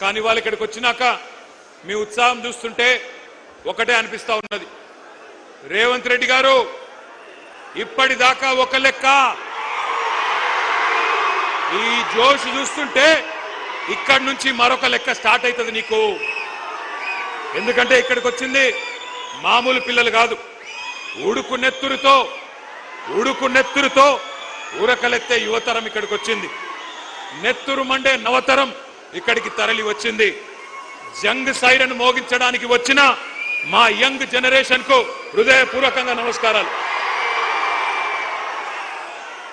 కానీ వాళ్ళు ఇక్కడికి వచ్చినాక మీ ఉత్సాహం చూస్తుంటే ఒకటే అనిపిస్తా ఉన్నది, రేవంత్ రెడ్డి గారు ఇప్పటిదాకా ఒక లెక్క, ఈ జోష్ చూస్తుంటే ఇక్కడి నుంచి మరొక లెక్క స్టార్ట్ అవుతుంది నీకు. ఎందుకంటే ఇక్కడికి వచ్చింది మామూలు పిల్లలు కాదు, ఉడుకు నెత్తురుతో ఊరకలెత్తే యువతరం ఇక్కడికి వచ్చింది. నెత్తురు మండే నవతరం ఇక్కడికి తరలి వచ్చింది. జంగ్ సైరన్ మోగించడానికి వచ్చిన మా యంగ్ జనరేషన్ కు హృదయపూర్వకంగా నమస్కారాలు.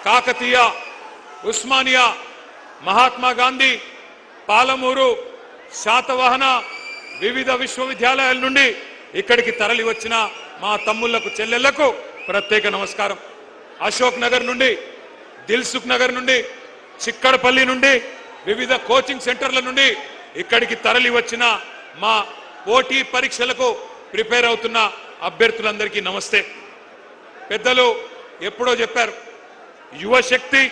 కాకతీయ, ఉస్మానియా, మహాత్మా గాంధీ, పాలమూరు, శాతవాహన వివిధ విశ్వవిద్యాలయాల నుండి ఇక్కడికి తరలి వచ్చిన మా తమ్ముళ్లకు చెల్లెళ్లకు ప్రత్యేక నమస్కారం. అశోక్ నగర్ నుండి, దిల్సుఖ్ నగర్ నుండి, చిక్కడపల్లి నుండి, వివిధ కోచింగ్ సెంటర్ల నుండి ఇక్కడికి తరలి వచ్చిన మా పోటీ పరీక్షలకు ప్రిపేర్ అవుతున్న అభ్యర్థులందరికీ నమస్తే. పెద్దలు ఎప్పుడో చెప్పారు, యువశక్తి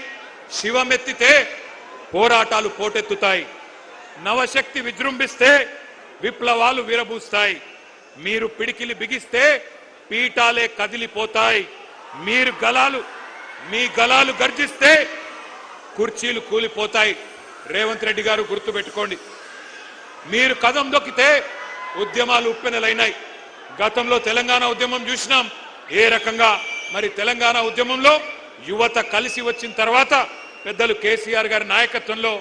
శివమెత్తితే పోరాటాలు పోటెత్తుతాయి, నవశక్తి విజృంభిస్తే విప్లవాలు విరబూస్తాయి, మీరు పిడికిలి బిగిస్తే పీఠాలే కదిలిపోతాయి, మీ గలాలు గర్జిస్తే కుర్చీలు కూలిపోతాయి. రేవంత్ రెడ్డి గారు గుర్తుపెట్టుకోండి, మీరు కదం దొక్కితే ఉద్యమాలు ఉప్పెనలైనాయి. గతంలో తెలంగాణ ఉద్యమం చూసినాం ఏ రకంగా. మరి తెలంగాణ ఉద్యమంలో యువత కలిసి వచ్చిన తర్వాత పెద్దలు కేసీఆర్ గారి నాయకత్వంలో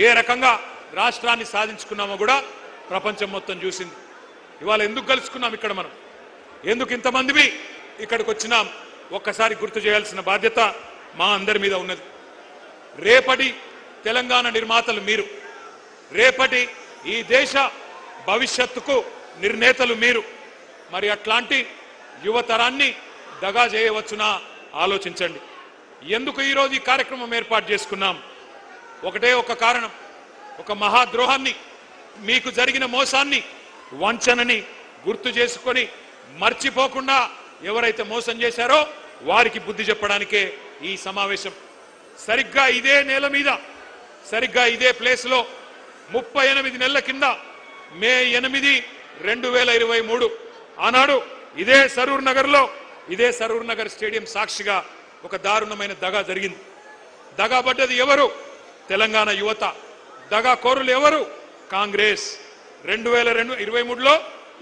ఏ రకంగా రాష్ట్రాన్ని సాధించుకున్నామో కూడా ప్రపంచం మొత్తం చూసింది. ఇవాళ ఎందుకు కలుసుకున్నాం ఇక్కడ, మనం ఎందుకు ఇంతమంది ఇక్కడికి వచ్చినాం, ఒక్కసారి గుర్తు చేయాల్సిన బాధ్యత మా అందరి మీద ఉన్నది. రేపటి తెలంగాణ నిర్మాతలు మీరు, రేపటి ఈ దేశ భవిష్యత్తుకు నిర్ణేతలు మీరు. మరి అట్లాంటి యువతరాన్ని దగా చేయవచ్చునా ఆలోచించండి. ఎందుకు ఈరోజు ఈ కార్యక్రమం ఏర్పాటు చేసుకున్నాం? ఒకటే ఒక కారణం, ఒక మహాద్రోహాన్ని, మీకు జరిగిన మోసాన్ని, వంచనని గుర్తు చేసుకొని మర్చిపోకుండా ఎవరైతే మోసం చేశారో వారికి బుద్ధి చెప్పడానికే ఈ సమావేశం. సరిగ్గా ఇదే నేల మీద, సరిగ్గా ఇదే ప్లేస్లో 38 నెలల కింద మే 8, 2023 ఆనాడు ఇదే సరూర్ నగర్ స్టేడియం సాక్షిగా ఒక దారుణమైన దగా జరిగింది. దగా పడ్డది ఎవరు? తెలంగాణ యువత. దగా కోరులు ఎవరు? కాంగ్రెస్. 2023లో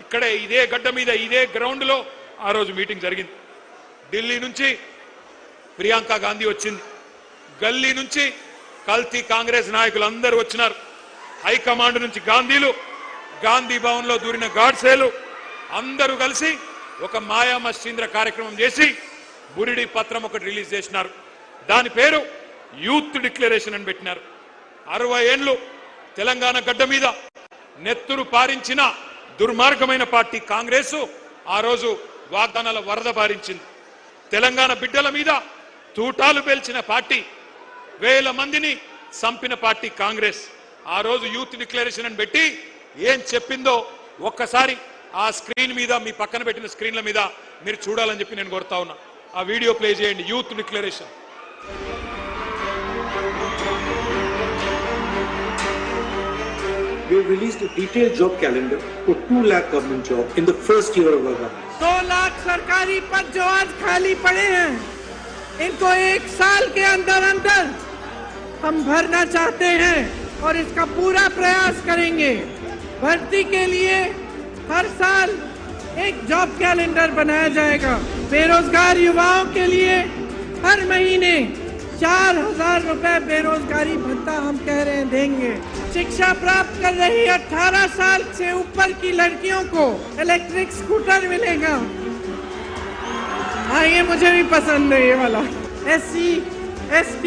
ఇక్కడే ఇదే గడ్డ మీద ఇదే గ్రౌండ్ లో ఆ రోజు మీటింగ్ జరిగింది. ఢిల్లీ నుంచి ప్రియాంక గాంధీ వచ్చింది, గల్లీ నుంచి కల్తీ కాంగ్రెస్ నాయకులు అందరూ వచ్చినారు, హైకమాండ్ నుంచి గాంధీలు, గాంధీ భవన్ లో దూరిన గాడ్సేలు అందరూ కలిసి ఒక మాయా మస్తీంద్ర కార్యక్రమం చేసి బురిడి పత్రం ఒకటి రిలీజ్ చేసినారు. దాని పేరు యూత్ డిక్లరేషన్ అని పెట్టినారు. 60 ఏళ్లు తెలంగాణ గడ్డ మీద నెత్తురు పారించిన దుర్మార్గమైన పార్టీ కాంగ్రెస్ ఆ రోజు వాగ్దానాల వరద పారించింది. తెలంగాణ బిడ్డల మీద తూటాలు పేల్చిన పార్టీ, వేల మందిని చంపిన పార్టీ కాంగ్రెస్. ఆ రోజు యూత్ డిక్లరేషన్ అని పెట్టి ఏం చెప్పిందో ఒక్కసారి ఆ స్క్రీన్ మీద, మీ పక్కన పెట్టిన స్క్రీన్ల మీద మీరు చూడాలని చెప్పి నేను కోరుతా ఉన్నా. ఆ వీడియో ప్లే చేయండి. Youth declaration. We have released a detailed job calendar for 2 lakh government jobs in the first year of our government. 2 lakh सरकारी पद जो आज खाली पड़े हैं, इनको 1 साल के अंदर हम भरना चाहते हैं और इसका पूरा प्रयास करेंगे। भर्ती के लिए हर साल एक जॉब कैलेंडर बनाया जाएगा। बेरोजगार युवाओं के लिए हर महीने 4000 रुपए बेरोजगारी भत्ता हम कह रहे हैं देंगे। शिक्षा प्राप्त कर रही 18 साल से ऊपर की लड़कियों को इलेक्ट्रिक स्कूटर मिलेगा। हाँ, ये मुझे भी पसंद है ये वाला। SC, ST,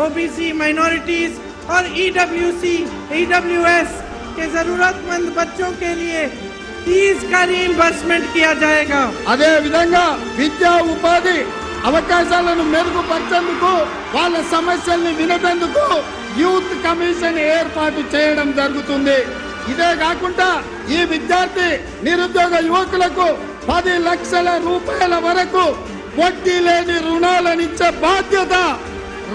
OBC, माइनॉरिटीज और EWS के जरूरतमंद बच्चों के लिए फीस का रीइंबर्समेंट किया जाएगा। అదే విధంగా విద్యా ఉపాధి అవకాశాలను మెరుగుపరిచేందుకు, వాళ్ళ సమస్యల్ని వినేందుకు యూత్ కమిషన్ ఏర్పాటు చేయడం జరుగుతుంది. ఇదే కాకుండా ఈ విద్యార్థి నిరుద్యోగ యువకులకు 10 లక్షల రూపాయల వరకు వడ్డీ లేని రుణాలను ఇచ్చే బాధ్యత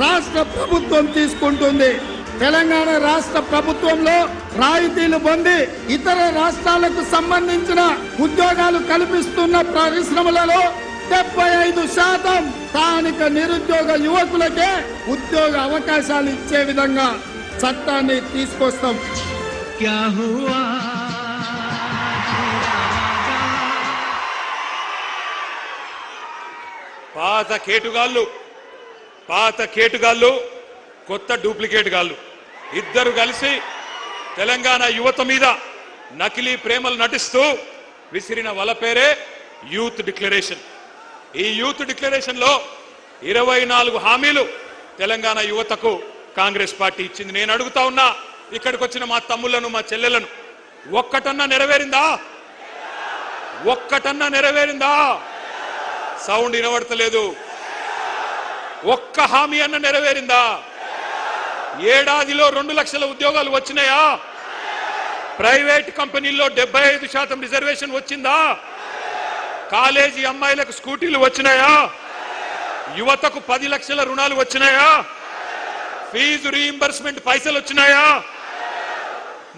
రాష్ట్ర ప్రభుత్వం తీసుకుంటుంది. తెలంగాణ రాష్ట్ర ప్రభుత్వంలో రాయితీలు పొంది ఇతర రాష్ట్రాలకు సంబంధించిన ఉద్యోగాలు కల్పిస్తున్న పరిశ్రమలలో 75% స్థానిక నిరుద్యోగ యువకులకే ఉద్యోగ అవకాశాలు ఇచ్చే విధంగా చట్టాన్ని తీసుకొస్తాం. పాత కేటుగాళ్ళు కొత్త డూప్లికేట్ గాళ్ళు ఇద్దరు కలిసి తెలంగాణ యువత మీద నకిలీ ప్రేమలు నటిస్తూ విసిరిన వల పేరే యూత్ డిక్లరేషన్. ఈ యూత్ డిక్లరేషన్ లో 24 హామీలు తెలంగాణ యువతకు కాంగ్రెస్ పార్టీ ఇచ్చింది. నేను అడుగుతా ఉన్నా, ఇక్కడికి వచ్చిన మా తమ్ముళ్లను మా చెల్లెలను, ఒక్కటన్నా నెరవేరిందా? ఒక్కటన్నా నెరవేరిందా? సౌండ్ వినబడతలేదు. ఒక్క హామీ అన్న నెరవేరిందా? ఏడాదిలో 2 లక్షల ఉద్యోగాలు వచ్చినాయా? ప్రైవేట్ కంపెనీల్లో 75% రిజర్వేషన్ వచ్చిందా? కాలేజీ అమ్మాయిలకు స్కూటీలు వచ్చినాయా? యువతకు 10 లక్షల రుణాలు వచ్చినాయా? ఫీజు రీయింబర్స్మెంట్ పైసలు వచ్చినాయా?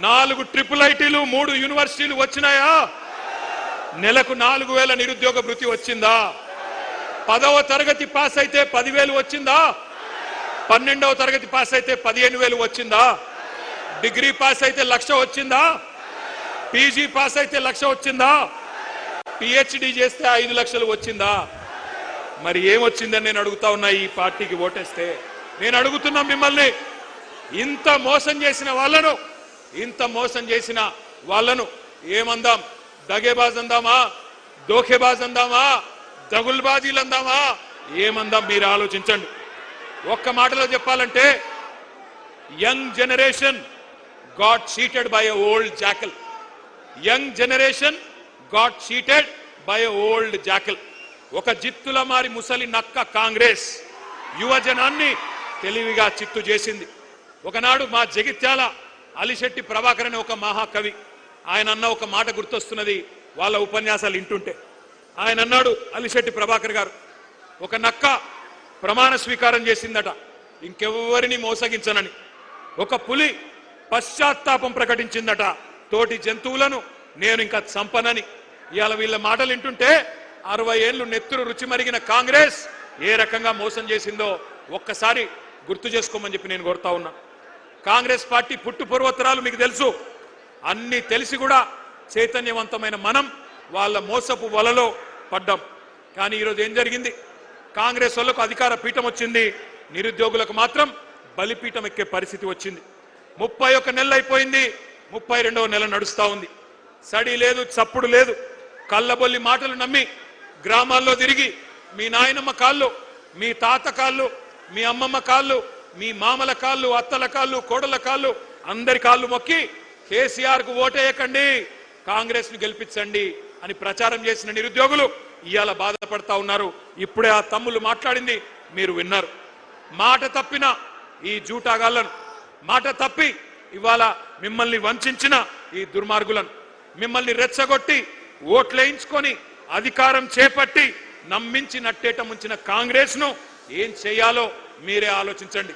4 ట్రిపుల్ ఐటీలు 3 యూనివర్సిటీలు వచ్చినాయా? నెలకు 4,000 నిరుద్యోగ భృతి వచ్చిందా? 10వ తరగతి పాస్ అయితే 10,000 వచ్చిందా? 12వ తరగతి పాస్ అయితే 15,000 వచ్చిందా? డిగ్రీ పాస్ అయితే 1,00,000 వచ్చిందా? పీజీ పాస్ అయితే 1,00,000 వచ్చిందా? పిహెచ్డి చేస్తే 5 లక్షలు వచ్చిందా? మరి ఏమొచ్చిందని నేను అడుగుతా ఉన్నా. ఈ పార్టీకి ఓటేస్తే నేను అడుగుతున్నా మిమ్మల్ని, ఇంత మోసం చేసిన వాళ్ళను ఏమందాం? దగేబాజ్ అందామా? దోఖేబాజ్ అందామా? దగుల్బాజీలు అందామా? ఏమందాం? మీరు ఆలోచించండి. ఒక్క మాటలో చెప్పాలంటే, young generation got cheated by a old jackal. Young generation got cheated by a old jackal. ఒక జిత్తుల మారి ముసలి నక్క కాంగ్రెస్ యువజనాన్ని తెలివిగా చిత్తు చేసింది. ఒకనాడు మా జగిత్యాల అలిశెట్టి ప్రభాకర్ అనే ఒక మహాకవి, ఆయన అన్న ఒక మాట గుర్తొస్తున్నది వాళ్ళ ఉపన్యాసాలు వింటుంటే. ఆయన అన్నాడు, అలిశెట్టి ప్రభాకర్ గారు, ఒక నక్క ప్రమాణ స్వీకారం చేసిందట ఇంకెవ్వరిని మోసగించనని. ఒక పులి పశ్చాత్తాపం ప్రకటించిందట, తోటి జంతువులను నేను ఇంకా చంపనని. ఇవాళ వీళ్ళ మాటలు వింటుంటే 60 ఏళ్లు నెత్తురు రుచి మరిగిన కాంగ్రెస్ ఏ రకంగా మోసం చేసిందో ఒక్కసారి గుర్తు చేసుకోమని చెప్పి నేను కోరుతా ఉన్నా. కాంగ్రెస్ పార్టీ పుట్టు పూర్వోత్తరాలు మీకు తెలుసు. అన్ని తెలిసి కూడా చైతన్యవంతమైన మనం వాళ్ళ మోసపు వలలో పడ్డాం. కానీ ఈరోజు ఏం జరిగింది? కాంగ్రెస్ వాళ్ళకు అధికార పీఠం వచ్చింది, నిరుద్యోగులకు మాత్రం బలిపీఠం ఎక్కే పరిస్థితి వచ్చింది. 31 నెలలు అయిపోయింది, 32వ నెల నడుస్తా ఉంది. సడి లేదు, చప్పుడు లేదు. కళ్ళబొల్లి మాటలు నమ్మి గ్రామాల్లో తిరిగి మీ నాయనమ్మ కాళ్ళు, మీ తాత కాళ్ళు, మీ అమ్మమ్మ కాళ్ళు, మీ మామల కాళ్ళు, అత్తల కాళ్ళు, కోడల కాళ్ళు, అందరి కాళ్ళు మొక్కి కేసీఆర్ కు ఓటేయకండి, కాంగ్రెస్ ను గెలిపించండి అని ప్రచారం చేసిన నిరుద్యోగులు ఇవాళ బాధపడతా ఉన్నారు. ఇప్పుడే ఆ తమ్ముళ్ళు మాట్లాడింది మీరు విన్నారు. మాట తప్పిన ఈ జూటాగాళ్లను, మాట తప్పి ఇవాళ మిమ్మల్ని వంచిన ఈ దుర్మార్గులను, మిమ్మల్ని రెచ్చగొట్టి ఓట్లేయించుకొని అధికారం చేపట్టి నమ్మించి నట్టేట ముంచిన కాంగ్రెస్ ను ఏం చేయాలో మీరే ఆలోచించండి.